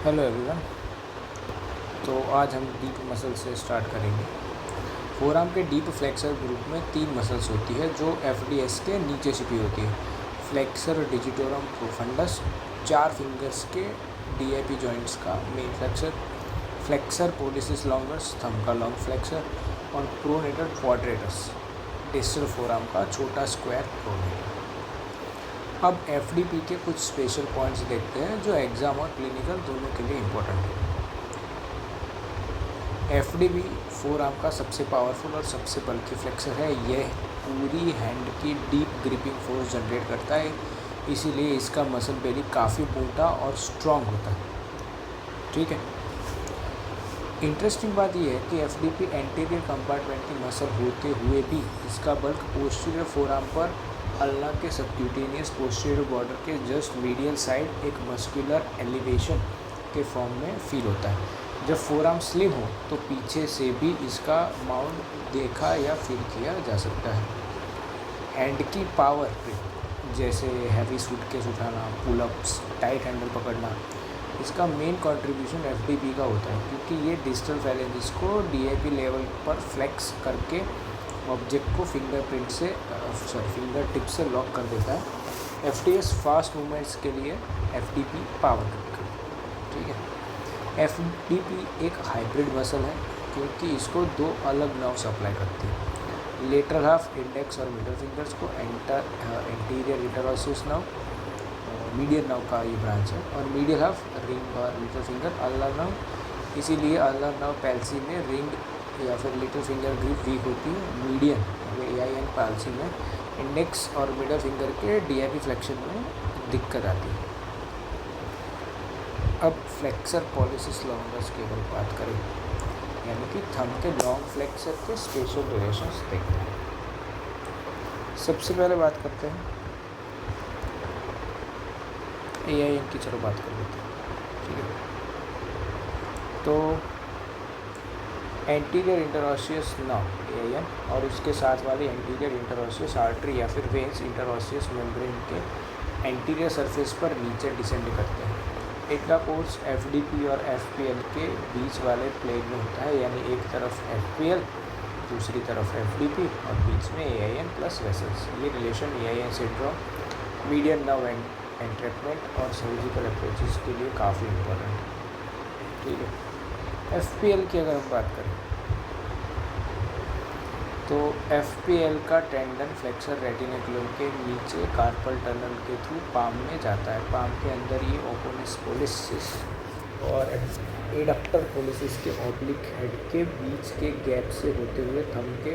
Hello everyone. तो आज हम डीप मसल से स्टार्ट करेंगे। फोरआर्म के डीप फ्लेक्सर ग्रुप में 3 मसल्स होती है जो एफडीएस के नीचे छिपी होती है। फ्लेक्सर डिजिटोरम प्रोफंडस, 4 फिंगर्स के डीआईपी जॉइंट्स का main flexor, flexor policies longus thumb का लॉन्ग फ्लेक्सर, और प्रोनेटर क्वाड्रेटस डिस्टल फोरआर्म का छोटा स्क्वायर प्रोनेटर। अब एफडीपी के कुछ स्पेशल पॉइंट्स देखते हैं जो एग्ज़ाम और क्लिनिकल दोनों के लिए इम्पोर्टेंट है। एफडीपी फोरआर्म का सबसे पावरफुल और सबसे बल्कि फ्लेक्सर है। यह पूरी हैंड की डीप ग्रिपिंग फोर्स जनरेट करता है, इसीलिए इसका मसल बेली काफ़ी मोटा और स्ट्रॉन्ग होता है। ठीक है। इंटरेस्टिंग बात यह है कि एफडीपी एंटीरियर कंपार्टमेंट की मसल होते हुए भी इसका बल्क पोस्टीरियर फोरआर्म पर अल्ना के सबक्यूटेनियस पोस्टीरियर बॉर्डर के जस्ट मीडियल साइड एक मस्कुलर एलिवेशन के फॉर्म में फील होता है। जब फोरआर्म स्लिम हो तो पीछे से भी इसका माउंट देखा या फील किया जा सकता है। हैंड की पावर जैसे हैवी सूटकेस उठाना, पुलअप्स, टाइट हैंडल पकड़ना, इसका मेन कंट्रीब्यूशन एफडीपी का होता है, क्योंकि ये डिस्टल फैलेंजिस को डीआईपी लेवल पर फ्लेक्स करके ऑब्जेक्ट को फिंगर टिप से लॉक कर देता है। एफडीएस फास्ट मूवमेंट्स के लिए एफडीपी पावर करता है। ठीक है। एफडीपी एक हाइब्रिड मसल है क्योंकि इसको 2 अलग नर्व्स अप्लाई करती है। लेटरल हाफ इंडेक्स और मिडल फिंगर्स को anterior interosseous nerve, medial nerve का ये ब्रांच है, और मीडियल हाफ रिंग और लिटिल फिंगर अल्नर नर्व। इसीलिए अल्नर नर्व पैल्सी में रिंग या फिर लिटिल फिंगर ग्रिप वीक होती है। मीडियन एआईएन पैल्सी में इंडेक्स और मिडल फिंगर के डीआईपी फ्लेक्शन में दिक्कत आती है। अब फ्लेक्सर पॉलिसिस लॉन्गस की अगर बात करें, यानी कि थंब के लॉन्ग फ्लेक्सर के स्पेशल रिलेशंस देखते हैं। सबसे पहले बात करते हैं एआईएन की, चलो बात कर लेते हैं। ठीक है। तो एंटीरियर इंटरऑसियस नर्व एआईएन और उसके साथ वाली एंटीरियर इंटरऑसियस आर्टरी या फिर वेन्स इंटरऑसियस मेम्ब्रेन के एंटीरियर सरफेस पर नीचे डिसेंड करते हैं। इनका कोर्स एफडीपी और एफपीएल के बीच वाले प्लेन में होता है, यानी एक तरफ एफपीएल, दूसरी तरफ एफडीपी और बीच में एआईएन प्लस वेसल्स। ये relation AIN syndrome, median nerve entrapment और सर्जिकल अप्रोचेस के लिए काफ़ी इम्पोर्टेंट है। ठीक है। एफपीएल की अगर हम बात करें तो एफपीएल का टेंडन फ्लेक्सर रेटिकुलम के नीचे कार्पल टनल के थ्रू पाम में जाता है। पाम के अंदर ये ओपोनिस पोलिसिस और एडक्टर पोलिसिस के ऑब्लिक हेड के बीच के गैप से होते हुए थंब के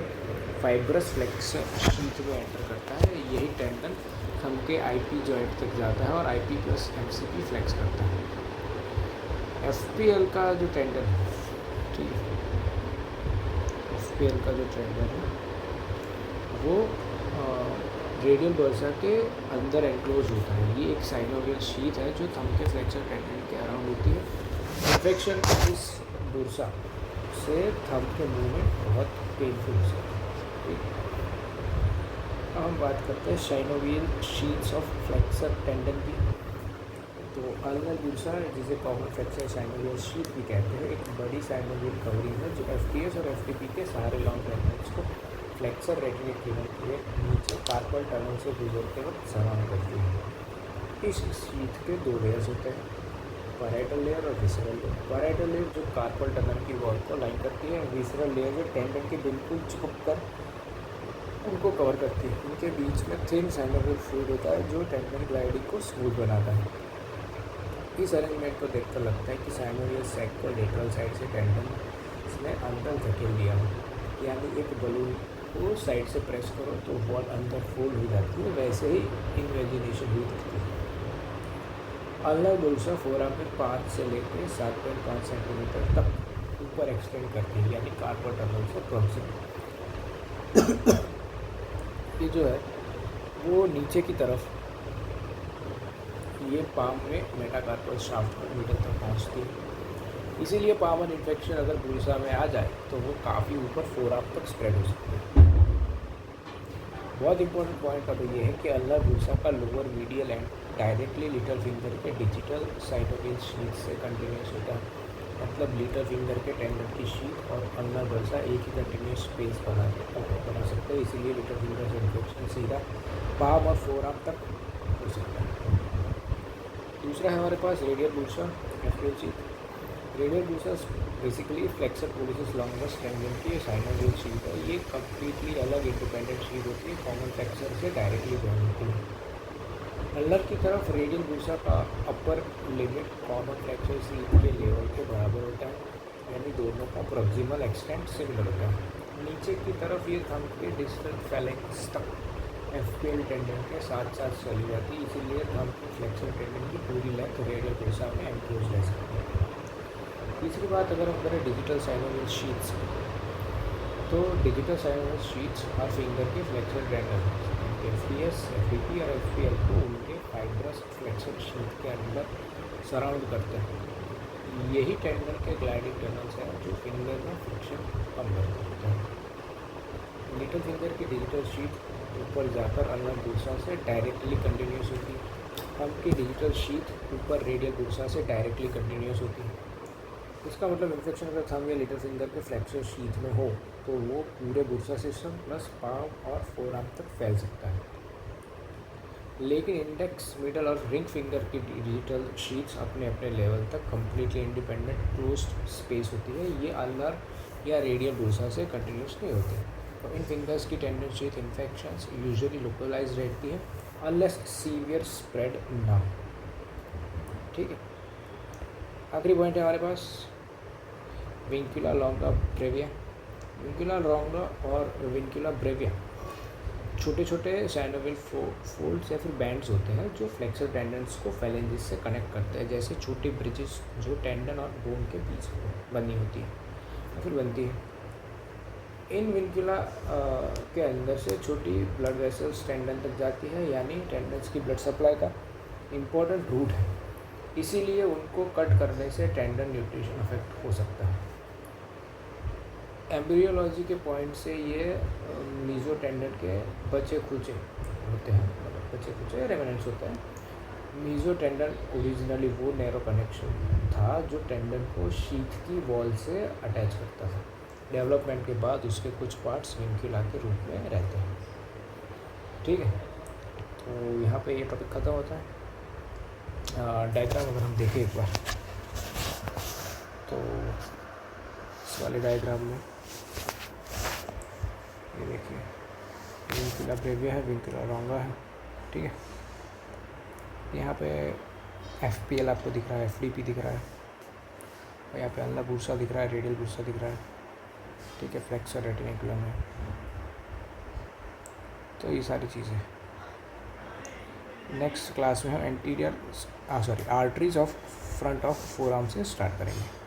फाइब्रस फ्लेक्सर शीट में एंटर करता है। यही टेंडन थंब के आईपी जॉइंट तक जाता है और आईपी प्लस एमसीपी फ्लेक्स करता है। एफपीएल का जो टेंडन है, ठीक है, एफपीएल का जो टेंडन है वो रेडियल बर्सा के अंदर एनक्लोज होता है। ये एक साइनोवियल शीट है जो थंब के फ्लेक्सर टेंडन के अराउंड होती है। इन्फेक्शन इस बुरसा से थंब के मूवमेंट बहुत पेनफुल हो सकता है। ठीक है। अब हम बात करते हैं synovial sheets of flexor tendon की। तो अल्नर बुरसा, जिसे कॉमन फ्लेक्सर साइनोवियल शीट भी कहते हैं, एक बड़ी साइनोवियल कवरिंग है जो एफटीएस और एफटीपी के सारे लॉन्ग फ्रेगमेंट्स को फ्लेक्सर रेटिकुलम के नीचे कार्पल टनल से गुजरते वक्त सराउंड करती है। इस शीट के 2 लेयर्स होते हैं, पैराइटल लेयर और विसरल लेयर। पैराइटल लेयर जो कार्पल टनल की वॉल को लाइन करती है, विसरल लेयर जो टेंडन के बिल्कुल चिपक कर उनको कवर करती है। उनके बीच में थिन साइनोवियल फ्लूइड होता है जो टेंडन ग्लाइडिंग को स्मूथ बनाता है। इस अरेंजमेंट को देखकर लगता है कि साइनोवियल सैक को लेटरल साइड से टेंडन इसमें अंदर धकेल दिया हो, यानी एक बलून को साइड से प्रेस करो तो वॉल अंदर फोल्ड हो जाती है, वैसे ही इन्वेजिनेशन हुई दिखती है। अल्नर बुरसा फोरआर्म में 5 से लेकर 7.5 सेंटीमीटर तक ऊपर एक्सटेंड करती है, यानी कार्पल टनल से प्रॉक्सिमल। ये जो है वो नीचे की तरफ ये पाम में मेटाकार्पल शाफ्ट पर मीटर तक पहुंचती है। इसीलिए पामन इन्फेक्शन अगर बुरसा में आ जाए तो वो काफ़ी ऊपर फोरआर्म तक स्प्रेड हो सकती है। बहुत इंपॉर्टेंट पॉइंट अब ये है कि अल्नर बुरसा का lower medial end directly little finger के डिजिटल साइटोकिन शीट से कंटिन्यूस होता है। मतलब लिटल फिंगर के टेंडन की शीट और अल्नर बर्सा एक ही कंटिन्यूस स्पेस बना सकते हैं, इसीलिए लिटल फिंगर से इन्फेक्शन सीधा पाम और फोर आर्म तक हो सकता है। दूसरा है हमारे पास radial bursa FPL sheath. Radial bursa basically flexor pollicis longus tendon की साइनोवियल शीट है। ये कम्प्लीटली अलग इंडिपेंडेंट शीट होती है, कॉमन फ्लेक्सर से डायरेक्टली जॉइन होती है। अल्नर की तरफ रेडियल बुर्सा का upper limit common flexor sheet के लेवल के बराबर होता है, यानी दोनों का प्रॉक्सिमल एक्सटेंट सिमिलर होता है। नीचे की तरफ ये थंब के डिस्टल फैलेंक्स तक एफपीएल टेंडन के साथ साथ चली जाती है, इसीलिए थंब की फ्लेक्सर टेंडन की पूरी लेंथ रेडियल बुर्सा में एनक्लोज रह सकती है। तीसरी बात अगर हम करें डिजिटल साइनोवियल शीट्स, तो डिजिटल साइनोवियल शीट्स हर फिंगर के फ्लेक्सर टेंडन एफपीएस, एफडीपी और एफपीएल को उनके फाइब्रस फ्लेक्सर शीट के अंदर सराउंड करते हैं। यही टेंडन के ग्लाइडिंग टनल्स हैं जो फिंगर में फ्रिक्शन कम करते हैं। लिटिल फिंगर की डिजिटल शीट ऊपर जाकर अल्नर बुर्सा से डायरेक्टली कंटिन्यूस होती है। थंब की डिजिटल शीट ऊपर रेडियल बुर्सा से डायरेक्टली कंटिन्यूस होती है। इसका मतलब इन्फेक्शन अगर थंब या लिटिल फिंगर के फ्लेक्सर शीट में हो तो वो पूरे बुर्सा सिस्टम प्लस पाम और फोर आर्म तक फैल सकता है। लेकिन इंडेक्स, मिडल और रिंग फिंगर की डिजिटल शीट्स अपने अपने लेवल तक कम्प्लीटली इंडिपेंडेंट क्लोज्ड स्पेस होती है। ये अल्नर या रेडियल बुर्सा से कंटिन्यूस नहीं होते। तो इन फिंगर्स की टेंडेंसी इन्फेक्शंस यूजुअली लोकलाइज रहती है अनलेस सीवियर स्प्रेड ना हो। ठीक है, आखिरी पॉइंट है हमारे पास विंकुला लॉन्गा ब्रेविया। विंकुला लॉन्गा और विंकुला ब्रेविया छोटे छोटे साइनोवियल फोल्ड्स या फिर बैंड्स होते हैं जो फ्लेक्सर टेंडन्स को फेलेंजिस से कनेक्ट करते हैं, जैसे छोटी ब्रिजेस जो टेंडन और बोन के बीच बनी होती है या फिर बनती है। इन विंकुला के अंदर से छोटी ब्लड वेसल्स टेंडन तक जाती है, यानी टेंडन्स की ब्लड सप्लाई का इम्पोर्टेंट रूट है। इसीलिए उनको कट करने से टेंडन न्यूट्रिशन अफेक्ट हो सकता है। एम्ब्रियोलॉजी के पॉइंट से ये मीजो टेंडन के बचे खुचे होते हैं, मतलब बचे खुचे रेमिनेंट्स होते हैं। मीजो टेंडन ओरिजिनली वो नैरो कनेक्शन था जो टेंडन को शीथ की वॉल से अटैच करता था। डेवलपमेंट के बाद उसके कुछ पार्ट्स विंकुला के रूप में रहते हैं। ठीक है, तो यहाँ पे ये टॉपिक ख़त्म होता है। डायग्राम अगर हम देखें एक बार, तो इस वाले डायग्राम में ये देखिए विंकुला ब्रेविया है, विंकुला लॉन्गा है। ठीक है, यहाँ पे एफपीएल आपको दिख रहा है, एफडीपी दिख रहा है, और यहाँ पे अल्नर बुर्सा दिख रहा है, रेडियल बुर्सा दिख रहा है। ठीक है, फ्लेक्सर रेटिकुलम है। तो ये सारी चीज़ें नेक्स्ट क्लास में हम arteries of front of four arm से स्टार्ट करेंगे।